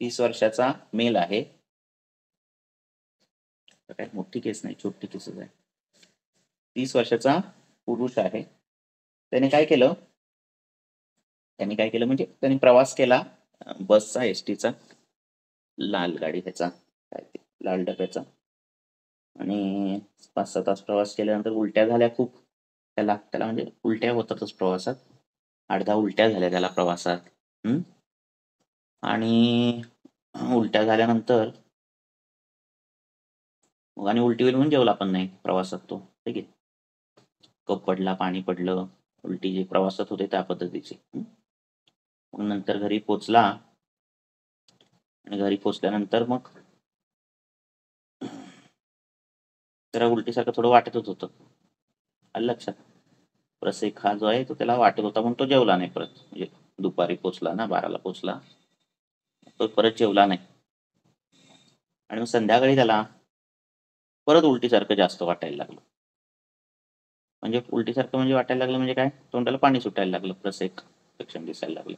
30 वर्षाचा मेल आहे. काय मोठी केस नाही, छोटी केसच आहे. 30 वर्षाचा पुरुष आहे. त्याने काय केलं म्हणजे त्यांनी प्रवास केला बसचा, एसटीचा, लाल गाडी ह्याचा, काय ते लाल डब्याचा. आणि 5-6 तास प्रवास केल्यानंतर उलट्या झाल्या खूप त्याला म्हणजे उलट्या होतातच प्रवासात. 8-10 उलट्या झाल्या त्याला प्रवासात. आणि उलट्या झाल्यानंतर आणि उलटी होईल म्हणून जेवला पण नाही प्रवासात तो, ठीक आहे. कप पडला, पाणी पडलं, उलटी जी प्रवासात होते त्या पद्धतीची. मग नंतर घरी पोचला आणि घरी पोचल्यानंतर मग त्याला उलटीसारखं थोडं वाटतच होतं. आलं लक्षात? प्रसेक हा जो आहे तो त्याला वाटत होता म्हणून तो जेवला नाही परत. म्हणजे दुपारी पोचला ना, 12ला पोचला, तो परत जेवला नाही. आणि मग संध्याकाळी त्याला परत उलटीसारखं जास्त वाटायला लागलं. म्हणजे उलटीसारखं म्हणजे वाटायला लागलं म्हणजे काय, तोंडाला पाणी सुटायला लागलं, प्रसेक लक्षण दिसायला लागलं.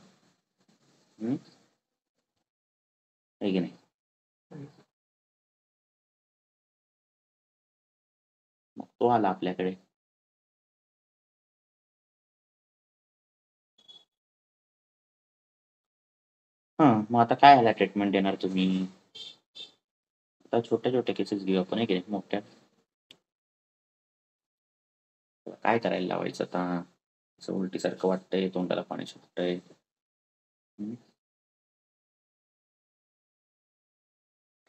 आहे की नाही? मग तो आला आपल्याकडे. मग आता काय ह्याला ट्रीटमेंट देणार तुम्ही? आता छोट्या छोट्या केसेस घेऊ आपण, आहे की नाही? मोठ्या काय करायला लावायचं आता? असं उलटीसारखं वाटतंय, तोंडाला पाणी सुटतंय.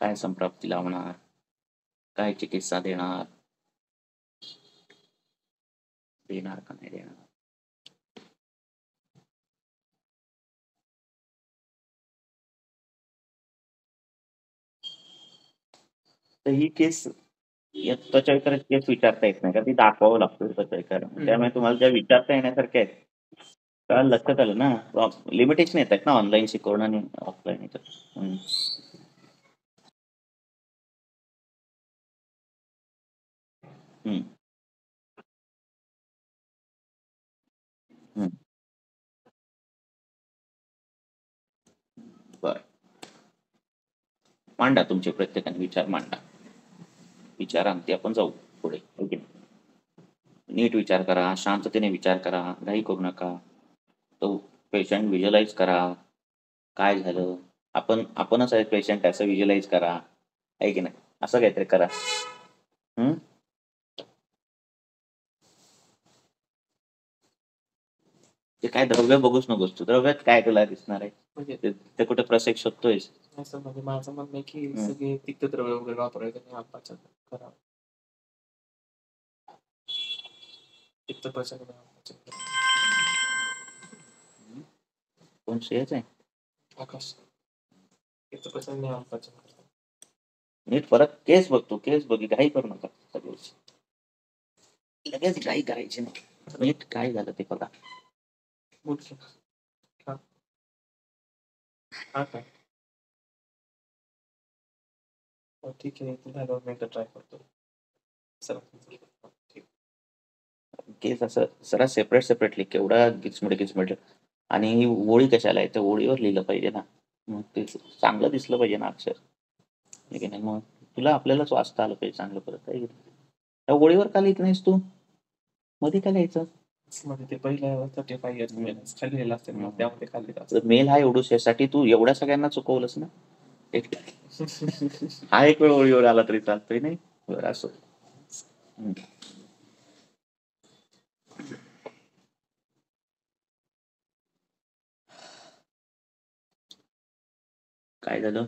काय संप्राप्ती लावणार? काय चिकित्सा देणार का नाही देणार? तर ही केस त्वचा केस विचारता येत नाही का, ती दाखवावं लागतं त्वचा. त्यामुळे तुम्हाला ज्या विचारता येण्यासारख्या आहेत का लक्षात आलं ना, लिमिटेशन येत आहेत ना ऑनलाईन शिकवणं आणि ऑफलाईन याच्यात. बर, मांडा तुमचे प्रत्येकाने विचार मांडा. विचारांती आपण जाऊ पुढे, ओके. नीट विचार करा, शांततेने विचार करा, घाई करू नका. तो पेशंट व्हिज्युअलाइज करा, काय झालं, आपणच आहे पेशंट असं व्हिज्युअलाइज करा, आहे की नाही? असं काहीतरी करा. ते काय द्रव्य बघूच नकोस तू, द्रव्यात काय तुला दिसणार आहे? म्हणजे ते कुठे प्रसेक शोधतोयस? असं म्हणजे माझं म्हणणं आहे की सगळे तिक्तद्रव्य वगैरे वापरायचं नाही अपचान करावं. पित्तपचन कोण श्रेयच आहे? आकाश पित्तपचन नाही अपचान. नीट परत केस बघतो, केस बघी, घाई करू नका सगळेच. लगेच घाई करायची नाही, नीट काय झालं ते बघा. हा काय ठीक आहे, झाल्यावर मी एकदा ट्राय करतो सर. केस असं जरा सेपरेटली केवढा गिचमिड आणि ही ओळी कशाला आहे, त्या ओळीवर लिहिलं पाहिजे ना, मग ते चांगलं दिसलं पाहिजे ना अक्षर, ठीक आहे. मग तुला आपल्यालाच वाचता आलं पाहिजे चांगलं परत, आहे त्या ओळीवर का लिहित नाहीस तू, मध्ये काय लिहायचं? ते पहिल्या 35 years खाली लिहिलं असते मग त्यामध्ये खाली मेल हा एवढूस यासाठी तू एवढ्या सगळ्यांना चुकवलंस ना. हा एक वेळ ओळीवर आला तरी चालतोय, नाही बरं असं. काय झालं?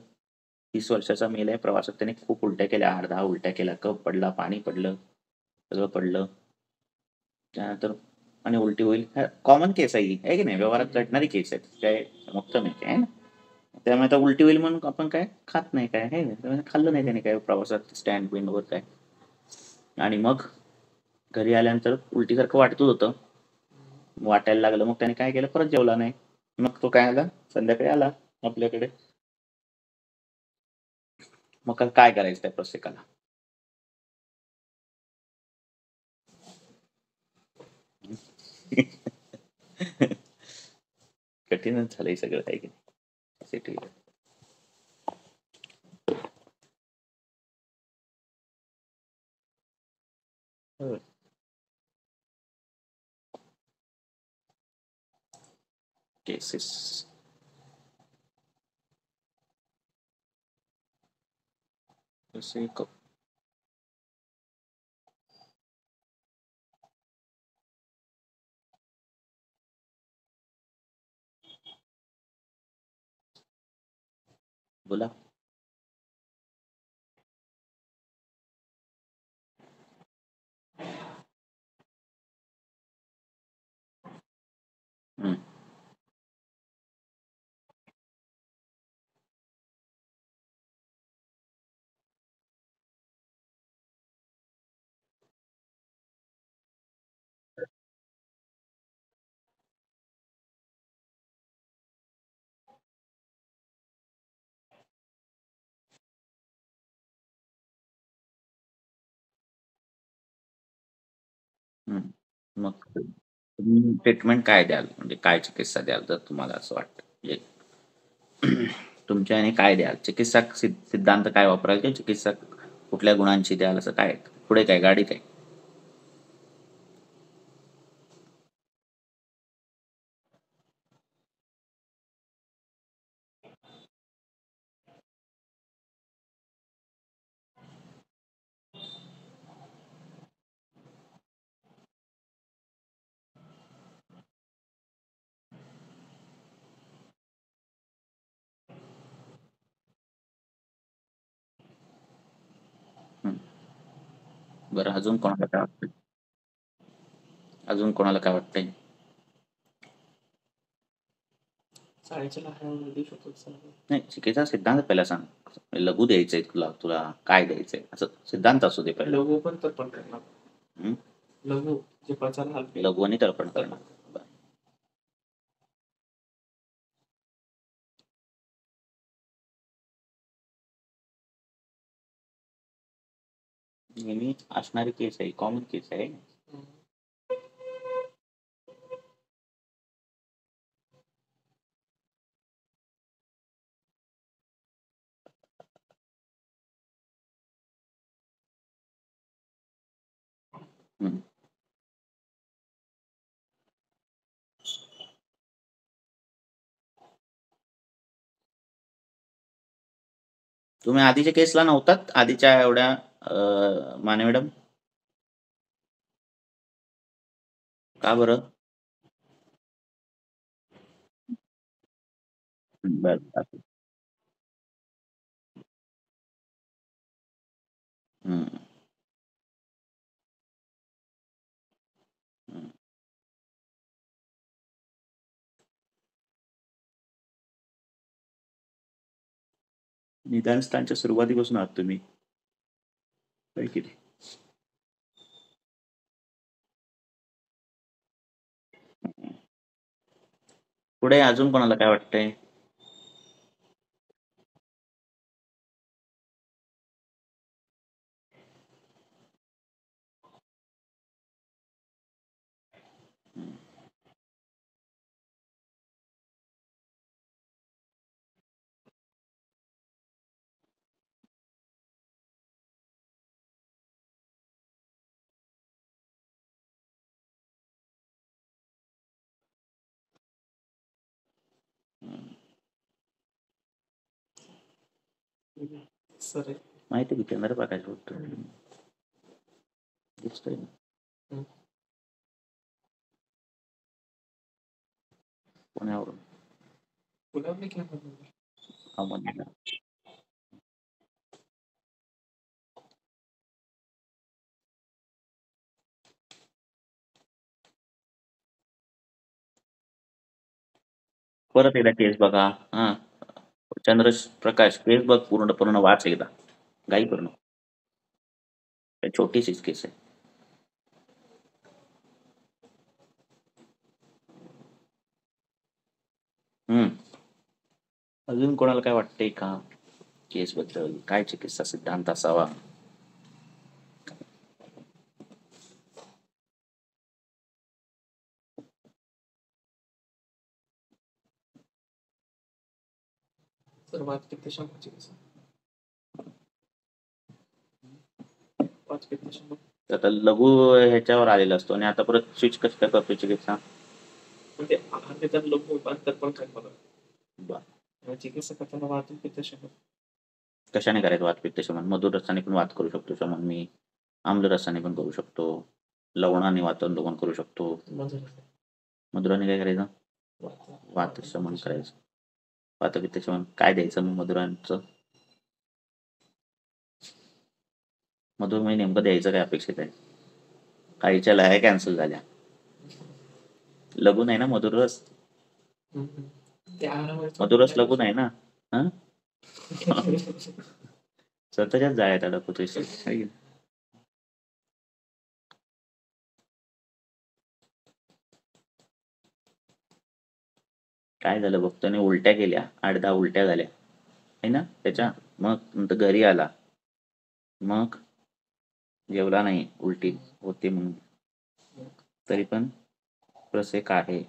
30 वर्षाचा मेल आहे, प्रवासात त्याने खूप उलट्या केल्या, 8-10 उलट्या केल्या, कप पडला, पाणी पडलं, सगळं पडलं. त्यानंतर आणि उलटी होईल, कॉमन केस आहे की नाही, व्यवहारात घडणारी केस आहेत, काय मोठं नाही काय ना. त्यामुळे आता उलटी होईल म्हणून आपण काय खात नाही, काय आहे खाल्लं नाही त्याने काय प्रवासात, स्टँड बिंडवर काय. आणि मग घरी आल्यानंतर उलटीसारखं वाटतच होतं, वाटायला लागलं. मग त्याने काय केलं, परत जेवला नाही. मग तो काय आला, संध्याकाळी आला आपल्याकडे. मग काय करायचं त्या प्रत्येकाला? कठीणच झालंय सगळं, आहे की नाही? होय. केसेस जसे बोला. हम्म. हम्म. मग तुम्ही ट्रीटमेंट काय द्याल म्हणजे काय चिकित्सा द्याल जर तुम्हाला असं वाटतं म्हणजे तुमच्या याने काय द्याल चिकित्सक सिद्धांत काय वापराल किंवा चिकित्सक कुठल्या गुणांची द्याल असं काय पुढे काय गाडी काय. हम्म. बरं अजून कोणाला काय वाटतं अजून कोणाला काय वाटतंय. शाळेच्या लहान देऊ शकतो सर. नाही चिकित्सा सिद्धांत पहिला सांग. लघु द्यायचंय तुला तुला काय द्यायचंय असं सिद्धांत असू दे पहिला. लघु पण तर्पण करणार. हम्म? लघु जे पचायला हलके. लघु आणि तर्पण करणार. बरं. नेहमी असणारी केस आहे कॉमन केस आहे. हम्म. तुम्ही आधीच्या केसला नव्हतात आधीच्या एवढ्या माने मॅडम का बरं. बरं. हम्म. हम्म. निदान स्थानच्या सुरुवातीपासून आहात तुम्ही काय किती. पुढे अजून कोणाला काय वाटतंय. सर माहिती आहे की चंद्रप्रकाश बोलतो दिसतोय ना. पुण्यावरून पुण्यामध्ये काय अहमदनगर. परत एकदा केस बघा. हा चंद्रप्रकाश केस बघ पूर्ण पूर्ण वाच एकदा घाई करू नको. छोटीशीच केस आहे. हम्म. अजून कोणाला काय वाटतंय का केस बद्दल काय चिकित्सा सिद्धांत असावा. सर वाजपेयी ते शंभरची कसं वाजपेयी ते शंभर तर आता लघु ह्याच्यावर आलेला असतो आणि आता परत स्विच कसं काय करतो चिकित्सा? म्हणजे त्याच्यात लघु रूपांतर पण काय बघा. बरं. चिकित्सा करताना वाहतूक पित्तशमन कशाने करायचं वात पित्त शमन? मधुर रसाने पण वात करू शकतो शमन मी, आम्ल रसाने पण करू शकतो, लवणाने वातांतोलन करू शकतो. मधुराने काय करायचं? वात शमन करायचं. वात पित्त शमन काय द्यायचं मग मधुरांचं? मधुर म्हणजे नेमकं द्यायचं काय अपेक्षित आहे? काहीच्या लया कॅन्सल झाल्या. लघु नाही ना मधुर रस? मधुर रस लघु नाही ना? हा स्वतःच्याच जाळ्यात अडकतोयस. काय झालं बघतो उलट्या केल्या, 8-10 उलट्या झाल्या आहे ना त्याच्या. मग नंतर घरी आला, मग जेवला नाही, उलटी होती म्हणून, तरी पण प्रसेक आहे.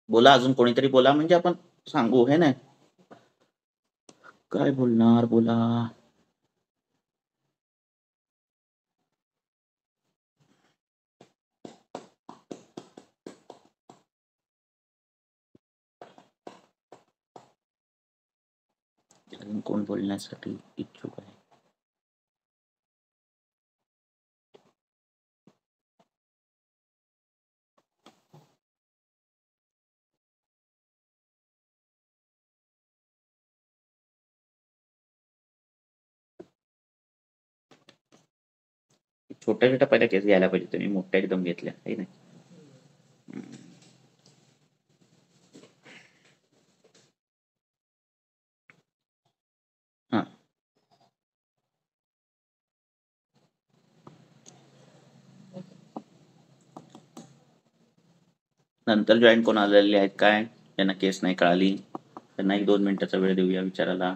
बोला, अजून कोणीतरी बोला म्हणजे आपण सांगू हे ना. काय बोलणार बोला. कोण बोलण्यासाठी इच्छुक आहे? छोट्या छोट्या पहिल्या केस घ्यायला पाहिजे, तुम्ही मोठ्या एकदम घेतल्या आहे नाही. हा, नंतर जॉईन कोण आलेले आहेत काय, त्यांना केस नाही कळाली, त्यांना 1-2 मिनिटाचा वेळ देऊया विचारायला.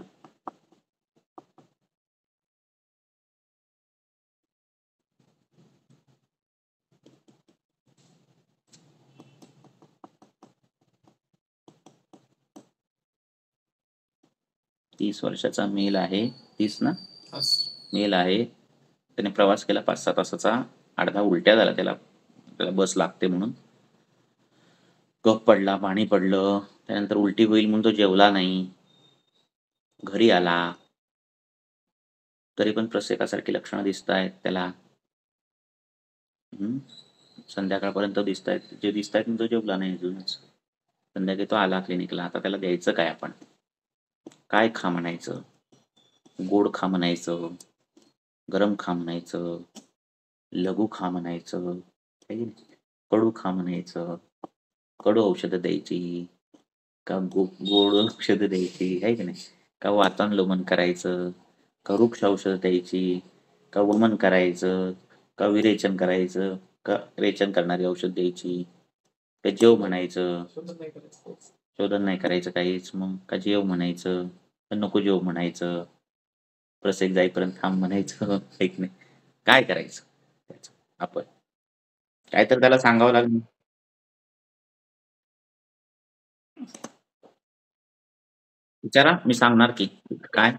तीस वर्षाचा मेल आहे, 30 ना मेल आहे. त्याने प्रवास केला 5-6 तासाचा, 8-10 उलट्या झाला त्याला बस लागते म्हणून, कफ पडला, पाणी पडलं, त्यानंतर उलटी होईल म्हणून तो जेवला नाही, घरी आला, तरी पण प्रसेकासारखी लक्षणं दिसत आहेत त्याला. संध्याकाळपर्यंत दिसत आहेत, जे दिसत आहेत तो जेवला नाही अजूनच. संध्याकाळी तो आला क्लिनिकला, आता त्याला द्यायचं काय आपण? काय खा म्हणायचं? गोड खा म्हणायचं, गरम खा म्हणायचं, लघु खा म्हणायचं, कडू खा म्हणायचं, कडू औषधं द्यायची का गोड औषधं द्यायची आहे की नाही, का वातानुलोमन करायचं, का वृक्ष औषधं द्यायची, का वमन करायचं, का विरेचन करायचं, का रेचन करणारी औषध द्यायची, का जेव म्हणायचं, शोधन नाही करायचं काहीच, मग का जेव म्हणायचं, का नको जेव म्हणायचं, प्रसेक जाईपर्यंत थांब म्हणायचं, ऐक नाही, काय करायचं आपण? काय तर त्याला सांगावं लागेल. विचारा, मी सांगणार की काय.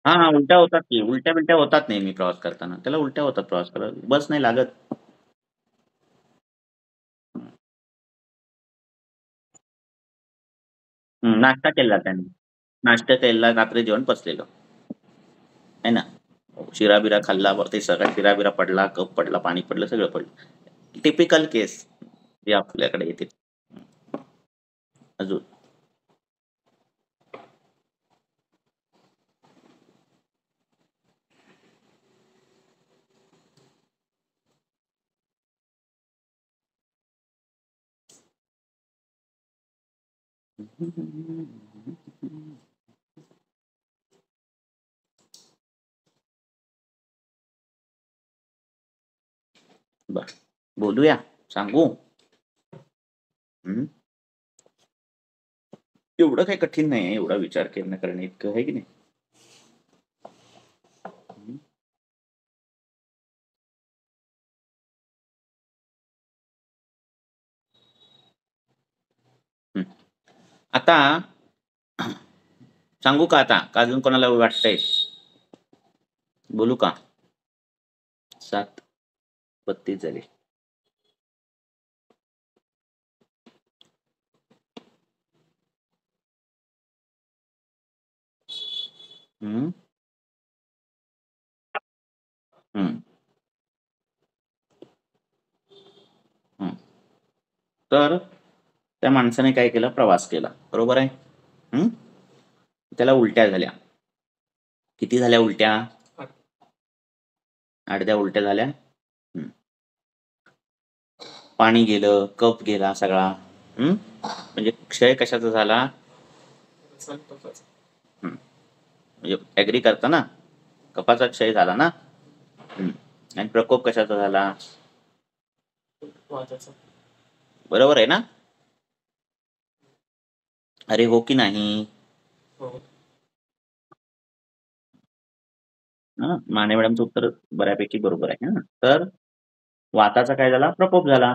हा, उलट्या होतात की, उलट्या बिलट्या होतात नेहमी प्रवास करताना, त्याला उलट्या होतात प्रवास करत, बस नाही लागत. नाश्ता केला त्याने, नाश्ता केला, रात्री जेवण पचलेलं आहे ना, शिरा बिरा खाल्ला, वरती सगळा शिरा बिरा पडला, कप पडला, पाणी पडलं, सगळं पडलं. टिपिकल केस जे आपल्याकडे येते. अजून बर, बोलूया, सांगू. एवढं काही कठीण नाही, एवढा विचार करणे इतकं आहे की नाही. आता सांगू का आता का अजून कोणाला वाटतंय? बोलू का? 7:32 झाले. हम्म हम्म हम्म. तर त्या माणसाने काय केलं? प्रवास केला, बरोबर आहे. त्याला उलट्या झाल्या. किती झाल्या उलट्या? 8 उलट्या झाल्या. पाणी गेलं, कफ गेला सगळा. म्हणजे क्षय कशाचा झाला? म्हणजे ऍग्री करता ना, कफाचा क्षय झाला ना. आणि प्रकोप कशाचा झाला? बरोबर आहे ना? अरे हो की नाही? माने मॅडमचं उत्तर बऱ्यापैकी बरोबर आहे. तर वाताचा काय झाला? प्रकोप झाला.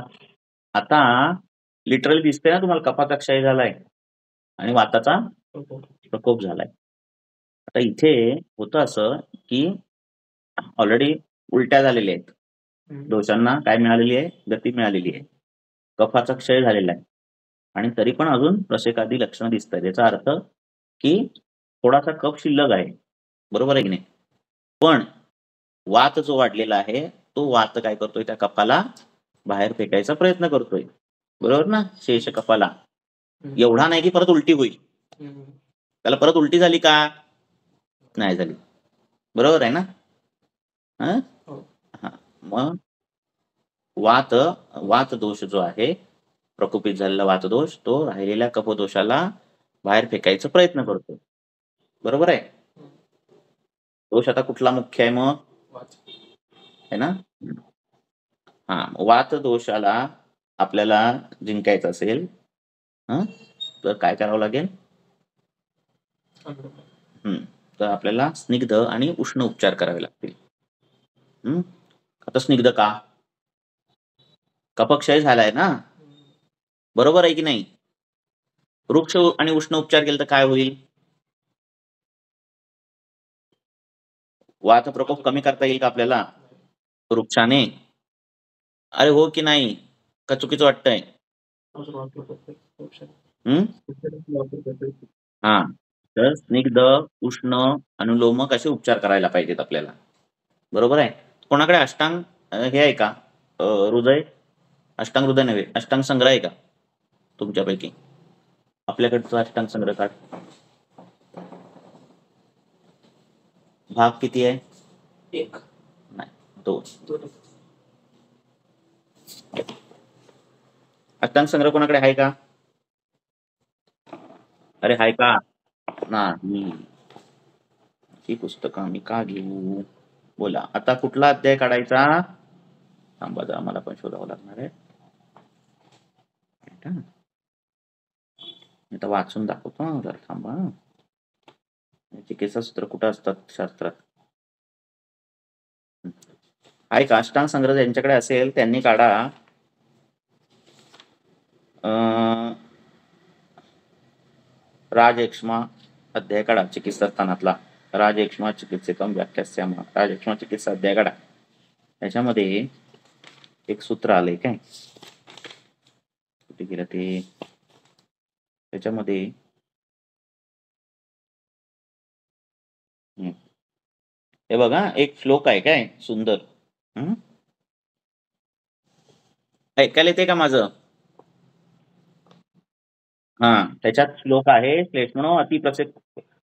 आता लिटरली दिसतंय ना तुम्हाला, कफाचा क्षय झालाय आणि वाताचा प्रकोप झालाय. आता इथे होतं असं की ऑलरेडी उलट्या झालेल्या आहेत, दोषांना काय मिळालेली आहे? गती मिळालेली आहे, कफाचा क्षय झालेला आहे आणि तरी पण अजून प्रसेकादी लक्षणं दिसत आहेत. याचा अर्थ की थोडासा कफ शिल्लक आहे, बरोबर आहे की नाही? पण वात जो वाढलेला आहे तो वात काय करतोय? त्या कफाला बाहेर फेकायचा प्रयत्न करतोय, बरोबर ना? शेष कफाला एवढा नाही की परत उलटी होईल. त्याला परत उलटी झाली का? नाही झाली, बरोबर आहे ना? मग वात दोष जो आहे, प्रकोपित झालेला वात दोष, तो राहिलेल्या कफदोषाला बाहेर फेकायचा प्रयत्न करतो, बरोबर आहे. दोष आता कुठला मुख्य आहे मग? है ना? वात दोषाला आपल्याला जिंकायचं असेल तर काय करावं लागेल? तर आपल्याला स्निग्ध आणि उष्ण उपचार करावे लागतील. आता स्निग्ध का? कफक्षय झालाय ना, बरोबर आहे की नाही? वृक्ष आणि उष्ण उपचार केले तर काय होईल? वात प्रकोप कमी करता येईल का आपल्याला वृक्षाने? अरे हो की नाही? का चुकीचं वाटतंय? तर स्निग्ध, उष्ण, अनुलोमक असे उपचार करायला पाहिजेत आपल्याला, बरोबर आहे. कोणाकडे अष्टांग हे आहे का? हृदय, अष्टांग हृदय नव्हे, अष्टांग संग्रह आहे का तुमच्यापैकी? आपल्याकडचा अष्टांग संग्रह काढ. भाग किती आहे? 1 नाही 2. अष्टांग संग्रह कोणाकडे आहे का? अरे हाय का? नाही. ही पुस्तकं आम्ही का घेऊ? बोला आता कुठला अध्याय काढायचा? थांबा जरा, मला पण शोधावं लागणार आहे. आता वाचून दाखवतो जरा, थांबा. चिकित्सा सूत्र कुठं असतात शास्त्रात? आहे का? अष्टांग संग्रह ज्यांच्याकडे असेल त्यांनी काढा. राजयक्ष्मा अध्याय काढा, चिकित्सा स्थानातला. राजयक्ष्मा चिकित्सिकम व्याख्यास्याम, राजयक्ष्मा चिकित्सा अध्याय काढा. त्याच्यामध्ये एक सूत्र आलंय काय, कुठे गेलं ते? त्याच्यामध्ये हे बघा, एक श्लोक आहे काय सुंदर. ऐकायला येते का माझं? त्याच्यात श्लोक आहे, श्लेष्मणो अति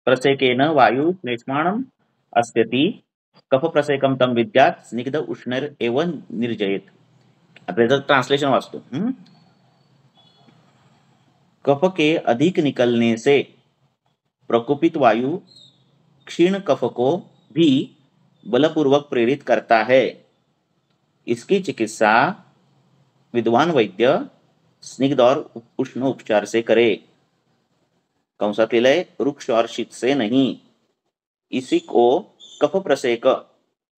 प्रसेकेन वायू श्लेष्माणम अस्त्यति कफ प्रसेकम तम विद्यात स्निग्ध उष्णर एवं निर्जयेत. आपल्याचं ट्रांसलेशन वाचतो. कफ के अधिक निकलने से प्रकोपित वायु क्षीण कफ को भी बलपूर्वक प्रेरित करता है. इसकी चिकित्सा विद्वान वैद्य स्निग्ध और उष्ण उपचार से करे. कंसात लिहिलंय, वृक्ष और शीत से नहीं. इसी को कफ प्रसेक,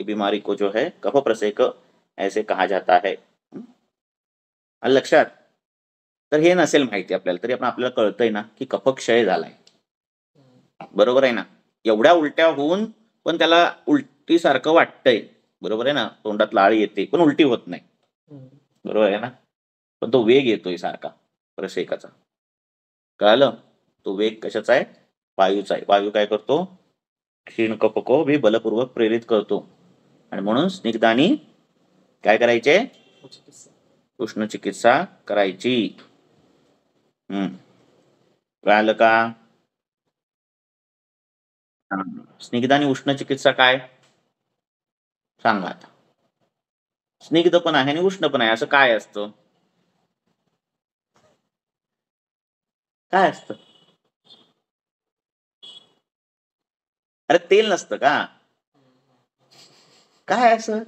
बीमारी को जो है कफ प्रसेक ऐसे कहा जाता है. लक्षात? तर हे नसेल माहिती आपल्याला, तरी आपल्याला कळतंय ना की कफक्षय झालाय. बरोबर आहे ना? एवढ्या उलट्या होऊन पण त्याला उलटीसारखं वाटतंय. बरोबर आहे ना? तोंडात लाळ येते, पण उलटी होत नाही. बरोबर आहे ना? पण तो वेग येतोय सारखा प्रसेकाचा. कळालं? तो वेग कशाचा आहे? वायूचा आहे. वायू काय करतो? क्षीण कफको भी बलपूर्वक प्रेरित करतो. आणि म्हणून स्निग्धानी काय करायचे? उष्ण चिकित्सा करायची. कळालं का? स्निग्ध आणि उष्ण चिकित्सा काय? सांगा आता. स्निग्ध पण आहे आणि उष्ण पण आहे, असं काय असतं? काय असतं? अरे तेल नसतं का? काय असं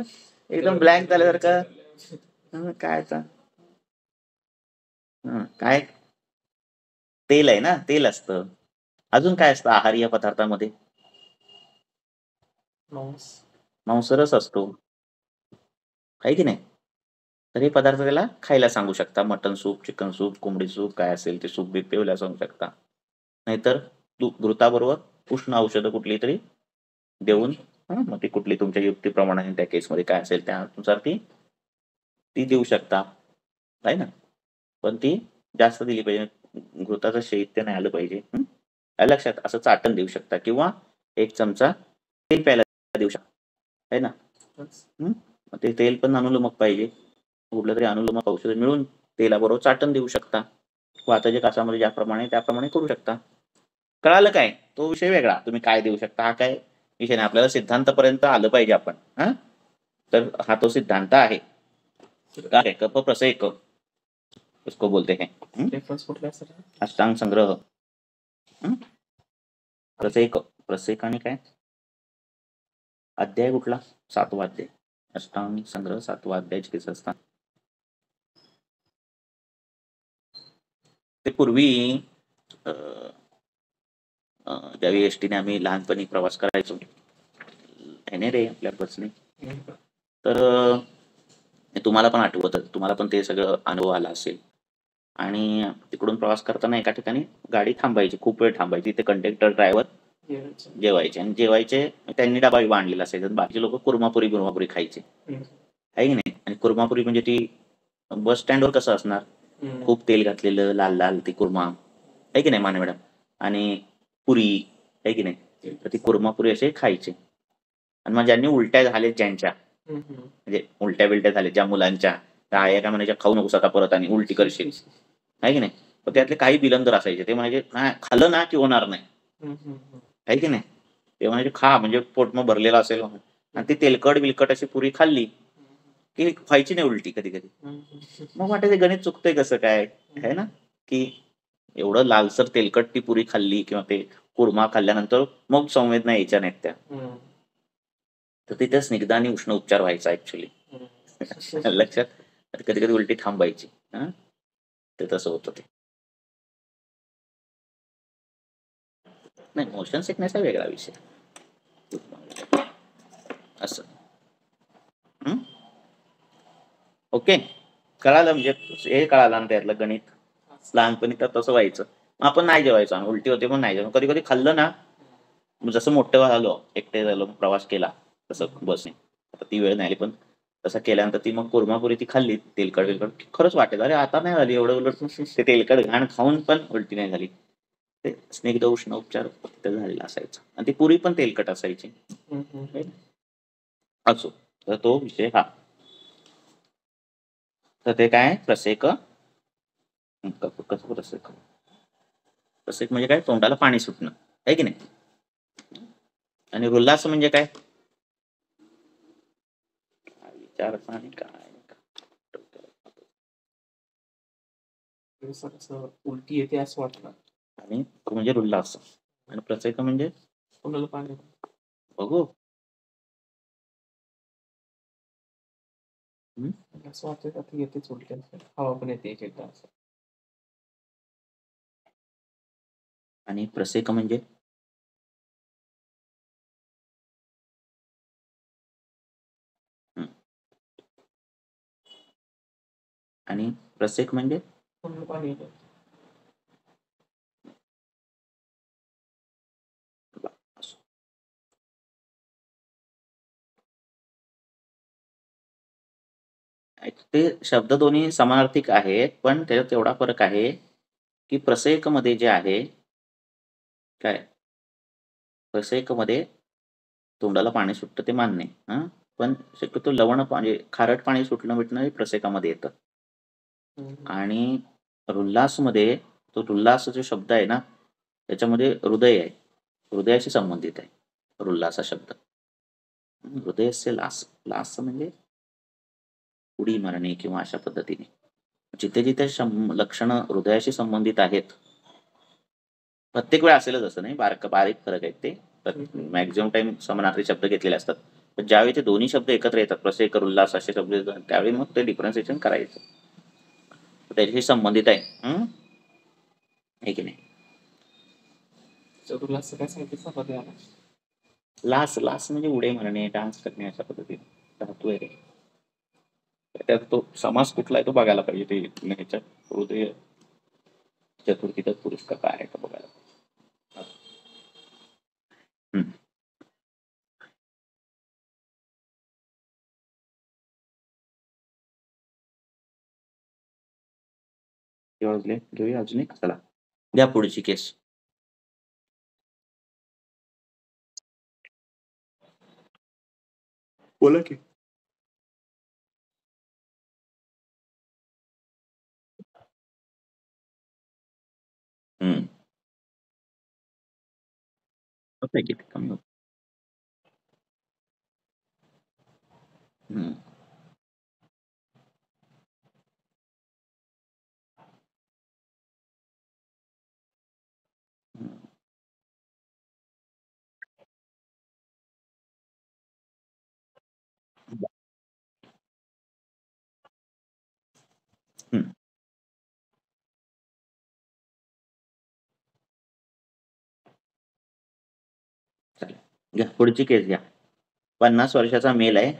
एकदम ब्लँक झाल्यासारखं? काय आता? काय? तेल आहे ना, तेल असतं. अजून काय असतं आहार्य पदार्थामध्ये? मांसरस असतो, आहे की नाही? तर हे पदार्थ त्याला खायला सांगू शकता. मटन सूप, चिकन सूप, कोंबडी सूप काय असेल ते सूप बीप प्यायला सांगू शकता. नाहीतर घृताबरोबर उष्ण औषधं कुठली तरी देऊन मग ती कुठली तुमच्या युक्तीप्रमाणे त्या केसमध्ये काय असेल त्यानुसार ती देऊ शकता, आहे ना? पण ती जास्त दिली पाहिजे. घृताचं शैत्य नाही आलं पाहिजे. लक्षात असं चाटण देऊ शकता किंवा 1 चमचा तेल प्यायला देऊ शकता, आहे ना? मग ते तेल पण अनुलोमक पाहिजे. कुठलं तरी अनुलोमक औषध मिळून तेलाबरोबर चाटण देऊ शकता. वाताच्या कासामध्ये ज्याप्रमाणे त्याप्रमाणे करू शकता. कळालं काय? तो विषय वेगळा. तुम्ही काय देऊ शकता हा काय विषय नाही. आपल्याला सिद्धांतापर्यंत आलं पाहिजे आपण. तर हा तो सिद्धांत आहे. काय कफ प्रसेक उसको बोलते हैं. रेफरन्स कुठला आहे सर? अष्टांग संग्रह. प्रसेक प्रसेक आणि काय अध्याय कुठला? 7वा अध्याय. अष्टांग संग्रह 7वा अध्याय चिकित्सा असतात. ते पूर्वी ज्यावेळी एसटीने आम्ही लहानपणी प्रवास करायचो नाही रे आपल्या बसने, तर तुम्हाला पण आठवत, तुम्हाला पण ते सगळं अनुभव आला असेल. आणि तिकडून प्रवास करताना एका ठिकाणी गाडी थांबायची, खूप वेळ थांबायची. तिथे कंडक्टर ड्रायव्हर जेवायचे आणि जेवायचे त्यांनी डबा बांधलेला असायचा. बाकीचे लोक कुर्मापुरी खायचे, आहे की नाही? आणि कुर्मापुरी म्हणजे ती बस स्टँडवर कसं असणार, खूप तेल घातलेलं लाल लाल ती कुर्मा, आहे की नाही माने मॅडम? आणि पुरी, आहे की नाही? तर ती कुर्मापुरी असे खायचे. आणि मग ज्यांनी उलट्या झाले ज्यांच्या, म्हणजे उलट्या बिलट्या झाल्या ज्या मुलांच्या, त्या आया काय म्हणायच्या खाऊ नकोस आता परत आणि उलटी करशील, आहे की नाही? पण त्यातले काही बिलंदर असायचे, ते म्हणायचे नाही खाल्लं ना की होणार नाही, आहे की नाही? ते म्हणायचे खा म्हणजे पोट मग भरलेलं असेल. आणि ती तेलकट बिलकट अशी पुरी खाल्ली की व्हायची नाही उलटी कधी कधी. मग वाटायचं गणित चुकतंय कसं काय, आहे ना? की एवढं लालसर तेलकट ती पुरी खाल्ली किंवा ते कुर्मा खाल्ल्यानंतर मग संवेदना यायच्या नाहीत त्या. तर तिथे स्निग्ध आणि उष्ण उपचार व्हायचा ऍक्च्युली. लक्षात? कधी कधी उलटी थांबायची. ते तसं होतं ते. नाही मोशन सिकनेस हा वेगळा विषय असं. ओके, कळालं? म्हणजे हे कळालं ना त्यातलं गणित. लहानपणी तर तसं व्हायचं. आपण नाही जेवायचो, उलटी होते पण नाही जेवायचो. कधी कधी खाल्लं ना, जसं मोठं झालो, एकटे झालो, प्रवास केला तसं बसने, आता ती वेळ नाही आली, पण तसं केल्यानंतर ती मग कुर्मापुरी ती खाल्ली तेलकट बिलकट, खरंच वाटेल अरे आता नाही झाली एवढं उलट, ते तेलकट घाण खाऊन पण उलटी नाही झाली. ते स्निग्ध उष्ण उपचार फक्त झालेला असायचा आणि ती पुरी पण तेलकट असायची. असो, तर तो विषय हा. तर ते काय प्रसेक, कसं प्रसेक, प्रसेक म्हणजे काय, तोंडाला पाणी सुटणं, आहे की नाही? आणि उल्हास म्हणजे काय? विचार आणि काय उलटी येते असं वाटतं. आणि म्हणजे उल्हास आणि प्रसेक म्हणजे तोंडाला पाणी. बघू असं वाटतं आता येतेच उलटी, हवा पण येते एक एकदा असं. आणि प्रसेक म्हणजे आणि प्रसेक म्हणजे पूर्ण पाणी येतं. ते शब्द दोन्ही समानार्थक आहेत, पण त्याच्यात एवढा फरक आहे, की प्रसयकमध्ये जे आहे काय? प्रसयकमध्ये तोंडाला पाणी सुटतं ते मान्य आहे. हां. पण शक्यतो लवण म्हणजे खारट पाणी सुटणं-बिटणं हे प्रसयकामध्ये येतं. हं. आणि उल्हासमध्ये तो उल्हास जो शब्द आहे ना, त्याच्यामध्ये हृदय आहे. हृदयाशी संबंधित आहे. उल्हास हा शब्द. हृदयस्य लास. लास म्हणजे उडी मारणे किंवा अशा पद्धतीने. जिथे-जिथे लक्षणं हृदयाशी संबंधित आहेत. प्रत्येक वेळा असेलच असं नाही. बारीक फरक आहेत ते. मॅक्सिमम टाईम समानार्थी शब्द घेतलेले असतात. पण ज्यावेळी ते दोन्ही शब्द एकत्र येतात, प्रसयकर, उल्हास असे शब्द येतात, त्यावेळी मग ते डिफरन्शिएशन करायचं. त्याच्याशी संबंधित आहे. आहे की नाही? तुला असं काय सांगितलं समजलं आला. लास लास म्हणजे उडे मारणे, डान्स करणे अशा पद्धतीने धातू आहे. त्यात तो समास कुठला आहे तो बघायला पाहिजे. ते ह्याच्यात हृदय चतुर्थी तत्पुरुष का काय आहे का बघायला पाहिजे. वाजले घेऊया अजून एक. चला द्या पुढची केस. बोला की. हम्म. होतंय की ते कमी होत. हम्म. हम्म. हम्म. चालेल. घ्या पुढची केस घ्या. 50 वर्षाचा मेल आहे.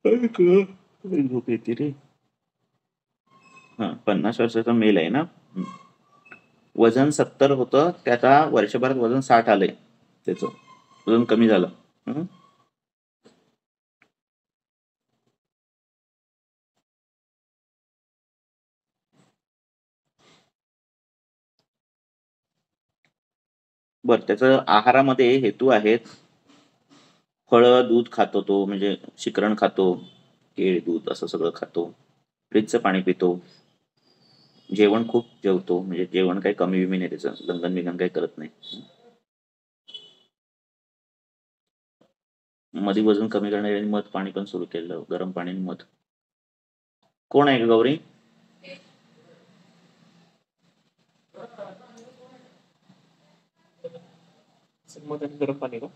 झोप येते रे. 50 वर्षाचा मेल आहे ना. वजन 70 होतं, त्याचा वर्षभरात वजन 60 आलंय. त्याचं वजन कमी झालं. बरं, त्याचं आहारामध्ये हेतू आहेत. फळं, दूध खातो तो, म्हणजे शिकरण खातो, केळ, दूध असं सगळं खातो. फ्रीजचं पाणी पितो. जेवण खूप जेवतो, म्हणजे जेवण काही कमी-बिमी नाही त्याचं. लंघन-बिंघन काही करत नाही. मध्ये वजन कमी करण्यासाठी मध पाणी पण सुरू केलं. गरम पाणी आणि मध. कोण आहे का गौरी? मग आणि गरम पाणी का?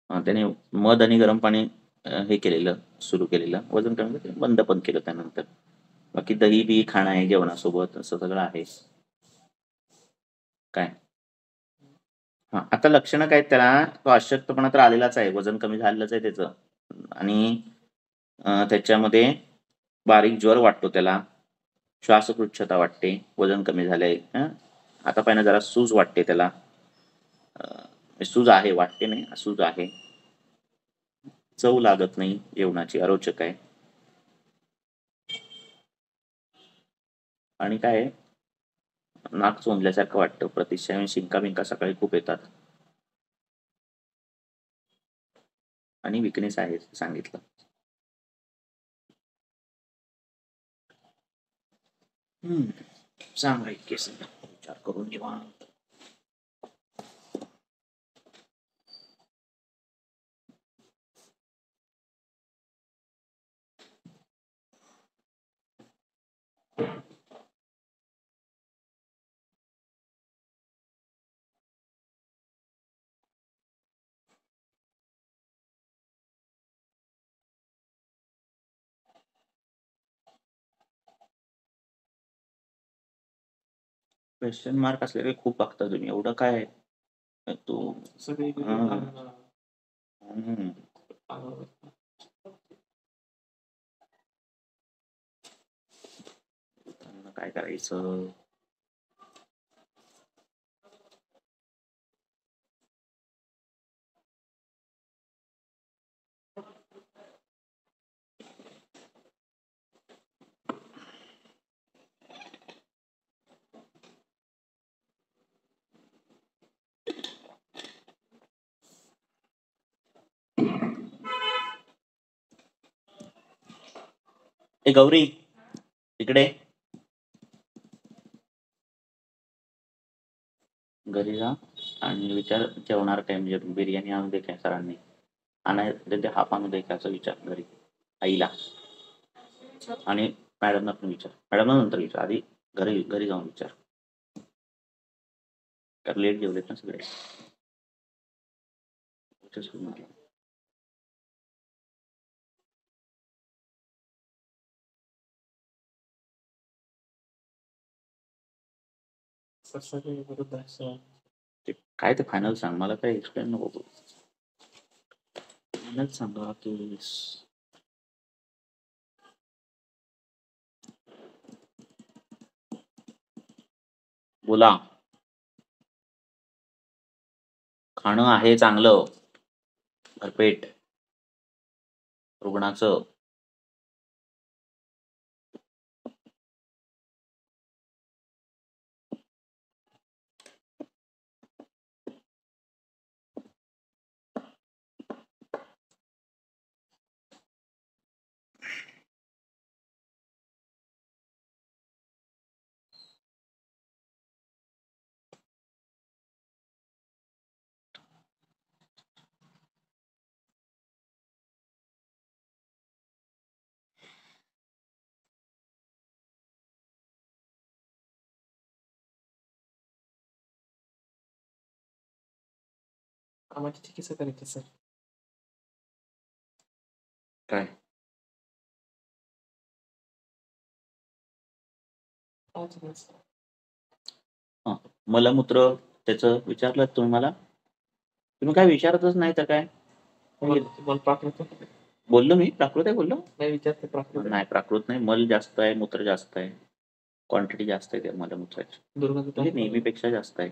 त्याने मध आणि गरम पाणी हे केलेलं, सुरू केलेलं. वजन कमी केलं, बंद पण केलं त्यानंतर. बाकी दही बी खाणं आहे जेवणासोबत, असं सगळं आहे. काय? आता लक्षणं काय आहेत त्याला? तो अशक्तपणा तर आलेलाच आहे. वजन कमी झालेलंच आहे त्याचं. आणि त्याच्यामध्ये बारीक ज्वर वाटतो त्याला. श्वासपृच्छता वाटते. वजन कमी झालंय. हातापायानं जरा सूज वाटते त्याला. सूज आहे, वाटते नाही, सूज आहे. चव लागत नाही जेवणाची, अरोचक आहे. आणि काय आहे, नाक चोंदल्यासारखं वाटतं. प्रतिशय शिंका-बिंका सकाळी खूप येतात. आणि विकनेस आहे सांगितलं. सांगा एक केस विचार करून निवांत. क्वेश्चन मार्क असलेले खूप बघता तुम्ही, एवढं काय तू. सगळे हम्म. काय करायचं. ए गौरी इकडे, घरी जा आणि विचार जेवणार काय, म्हणजे बिर्याणी आणू दे काय सरांनी, आणायला ते हाफ आणू दे काय असं विचार घरी आईला. आणि मॅडमना पण विचार, मॅडमना नंतर विचार, आधी घरी घरी जाऊन विचार. कारण लेट जेवलेत ना सगळे. सगळे विरुद्ध आहे. काय ते फायनल सांग, मला काय एक्सप्लेन नको करू. फायनल सांगा की बोला. खाणं आहे चांगलं, भरपेट रुग्णाचं. कामाची चिकित्सा करायची सर. काय मलमूत्र त्याचं विचारलं तुम्ही मला, तुम्ही काय विचारतच नाही तर काय. बोललो मी प्राकृत आहे बोललो नाही, विचारते प्राकृत नाही. प्राकृत नाही, मल जास्त आहे, मूत्र जास्त आहे, क्वांटिटी जास्त आहे त्या मलमूत्राची, म्हणजे नेहमीपेक्षा जास्त आहे.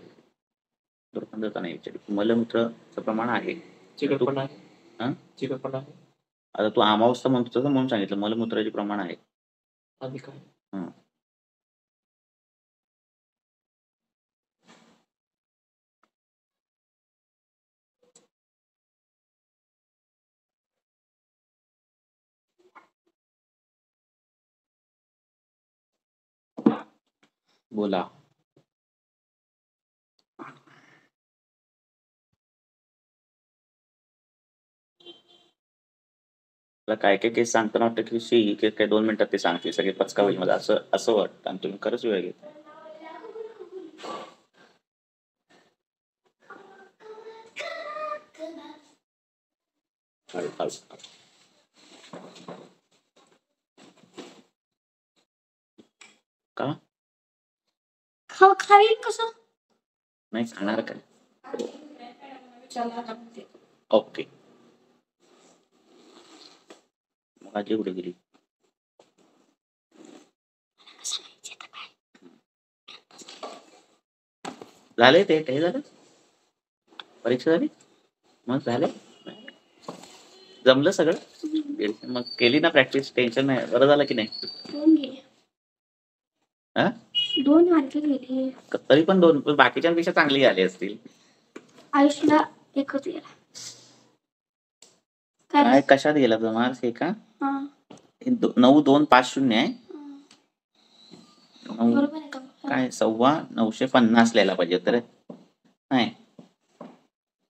दुर्गंधता नाही विचारली, मलमूत्राचं प्रमाण आहे. चिकटपणा आहे. चिकटपणा आहे. आता तू अमावस्था म्हणतो तसं म्हणून सांगितलं, मलमूत्राचे प्रमाण आहे. अधिक आहे. बोला. काय काय केस सांगताना वाटतं की शी केस काय 2 मिनिटात ते सांगते, सगळे पचका होईल मला असं असं वाटतं, आणि तुम्ही खरंच वेळ घेता. का खाईल कसं नाही खाणार काय. ओके, मग आजी कुठे गेली. झाले ते काही झालं, परीक्षा झाली मग झाले, जमलं सगळं. मग केली ना प्रॅक्टिस, टेन्शन नाही, बरं झालं की नाही. 2 मार्क गेले, तरी पण 2, बाकीच्यांपेक्षा चांगली आली असतील. आयुष्याला एकच गेला. काय कशात गेला तो मार्क्स हे का. 9,250 आहे. काय 9,950 लिहायला पाहिजे तर नाही,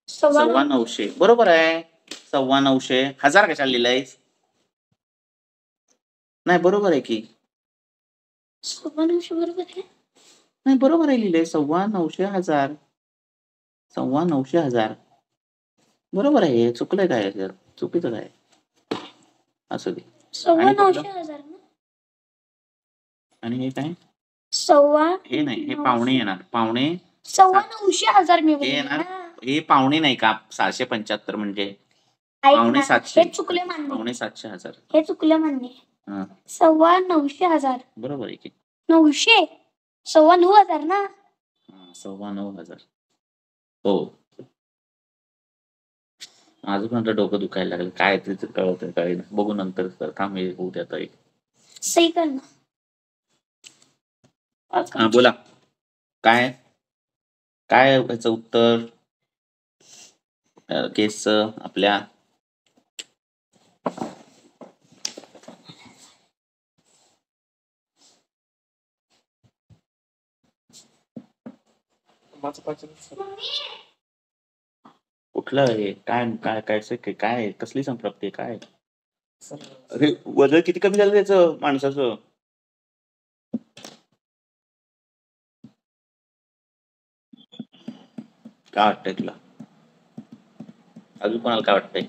9,900 बरोबर आहे. 9,900 1000 कशाला लिहिलंयस. नाही बरोबर आहे की 9,900 बरोबर आहे. नाही बरोबर आहे, लिहिलंय 9,900 1000, 9,900 1000 बरोबर आहे. चुकलंय काय सर, चुकीचं काय असं दे. 9,900 1000 आणि हे काय सव्वा हे नाही, हे पावणे येणार. पावणे सव्वा 900,000 मी हे बोलले येणार. ना. हे पावणे नाही का 675 म्हणजे ऐक पावणे ना, 700. हे चुकले मान्य. पावणे 700,000. हे चुकलं मान्य. हा, सव्वा 900,000. बरोबर आहे की. 900 सव्वा 9,000 ना. हा, 9,15,000. हो. माझं पण आता डोकं दुखायला लागलं. काय ते कळत काय नाही. बघू नंतर थांब हे होऊ द्या आता एक. सही कर ना. हा बोला. काय काय याचं उत्तर केसचं आपल्या? माझं पाचन सर. कुठलं हे काय काय काय काय कसली संप्राप्ती काय? सर अरे वजन किती कमी झालं त्याचं माणसाचं? काय वाटतंय तुला? अजून कोणाला काय वाटतंय?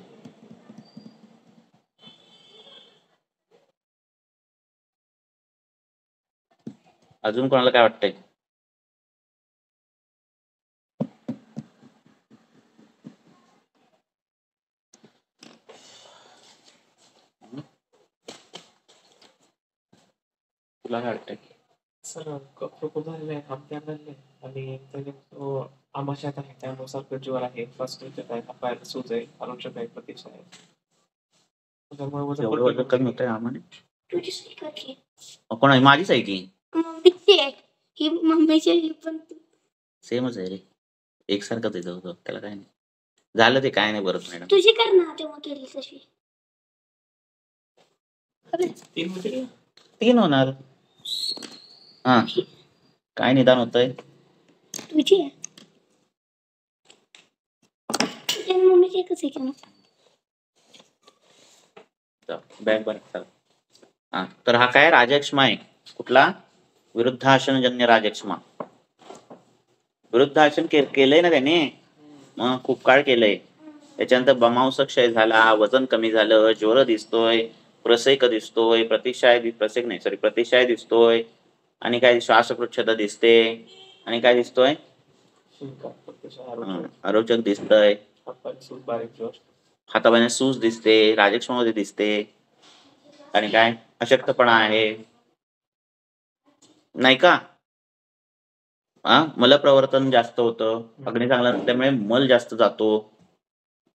अजून कोणाला काय वाटतंय? तुला काय वाटतंय? सर कप झालेलं आहे, आमच्या आणलेलं आहे आणि त्याने तो आमाशात आहे त्यामुळे सारखं ज्वर आहे, फर्स्ट आहे, पायाला सूज आहे, आरोग्यात आहे, प्रतीक्षा आहे. त्यामुळे वजन एवढं पण वजन कमी होतंय आम्हाला? तुझी सही कर की. कोण आहे? माझीच आहे की. मम्मीची आहे ही, मम्मीची आहे ही पण. सेमच आहे रे, एकसारखंच आहे जवळ त्याला काय नाही झालं. ते काय नाही बरं मॅडम. तुझी कर ना तेव्हा केली तशी. अरे 3 होते का? 3 होणार. हा, काय निदान होतंय? तुझी आहे. तुझी आणि मम्मीची एकच आहे की मग. बॅग बरं चला. हा, तर हा काय राजक्षमा आहे. कुठला? विरुद्धासनजन्य राजक्षमा. विरुद्धासन केलंय ना त्याने, मग खूप काळ केलंय. त्याच्यानंतर बमांस क्षय झाला, वजन कमी झालं, ज्वर दिसतोय, प्रसेक दिसतोय, प्रसेक नाही सॉरी प्रतिशाय दिसतोय, आणि काय श्वासप्रच्छदा दिसते, आणि काय दिसतोय? शिंका, प्रतीक्षा, आरोग्य, आरोचक दिसतंय, हातपाय सूज, बारीक ज्वर, हातापायाने सूज दिसते, राजक्षमामध्ये दिसते, आणि काय अशक्तपणा आहे नाही का? मलप्रवर्तन जास्त होतं, अग्नी चांगला नसल्यामुळे मल जास्त जातो,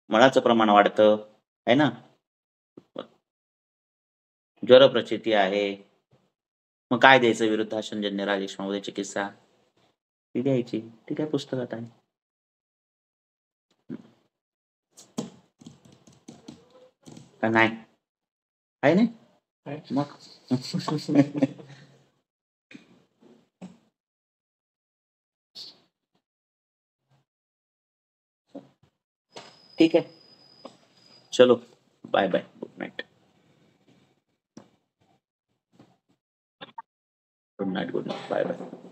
मळाचं प्रमाण वाढतं आहे ना, ज्वर प्रचिती आहे. मग काय द्यायचं विरुद्धासनजन्य राजक्षमामध्ये चिकित्सा? ती द्यायची. ती काय पुस्तकात आहे. का नाही आहे नाही आहे. मग ठीक आहे, चलो bye bye, good night. Good night, good night, bye bye.